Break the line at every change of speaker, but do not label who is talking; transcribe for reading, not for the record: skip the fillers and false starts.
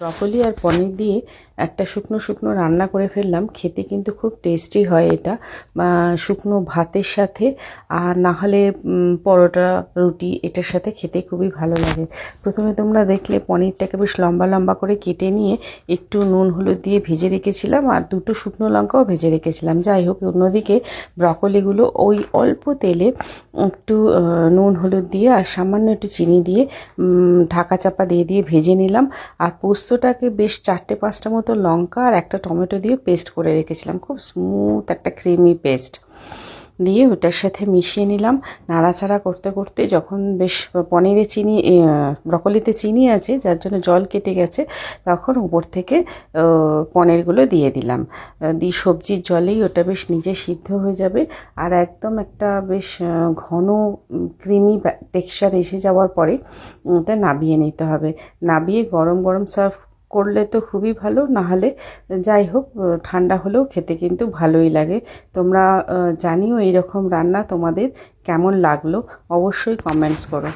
Broccoli আর পনির দিয়ে একটা শুকনো শুকনো রান্না করে ফেললাম। খেতে কিন্তু খুব টেস্টি হয় এটা, শুকনো ভাতের সাথে আর না হলে পরোটা রুটি এটার সাথে খেতে খুবই ভালো লাগে। প্রথমে তোমরা দেখলে পনিরটাকে বেশ লম্বা লম্বা করে কেটে নিয়ে একটু নুন হলুদ দিয়ে ভেজে রেখেছিলাম, আর দুটো শুকনো লঙ্কাও ভেজে রেখেছিলাম। যাই হোক, অন্যদিকে ব্রকলিগুলো ওই অল্প তেলে একটু নুন হলুদ দিয়ে আর সামান্য একটু চিনি দিয়ে ঢাকা চাপা দিয়ে দিয়ে ভেজে নিলাম। আর পোস্তটাকে বেশ 4-5টা মতো লঙ্কা আর একটা টমেটো দিয়ে পেস্ট করে রেখেছিলাম, খুব স্মুথ একটা ক্রিমি পেস্ট দিয়ে ওটার সাথে মিশিয়ে নিলাম। নাড়াচাড়া করতে করতে যখন বেশ পনিরে চিনি, ব্রকলিতে চিনি আছে যার জন্য জল কেটে গেছে, তখন উপর থেকে পনিরগুলো দিয়ে দিলাম। দিয়ে সবজির জলেই ওটা বেশ নিজে সিদ্ধ হয়ে যাবে। আর একদম একটা বেশ ঘন ক্রিমি টেক্সচার এসে যাওয়ার পরে ওটা নাবিয়ে নিতে হবে। নাবিয়ে গরম গরম সার্ভ করলে তো খুবই ভালো, না হলে যাই হোক ঠান্ডা হলেও খেতে কিন্তু ভালোই লাগে। তোমরা জানিও এইরকম রান্না তোমাদের কেমন লাগলো, অবশ্যই কমেন্টস করো।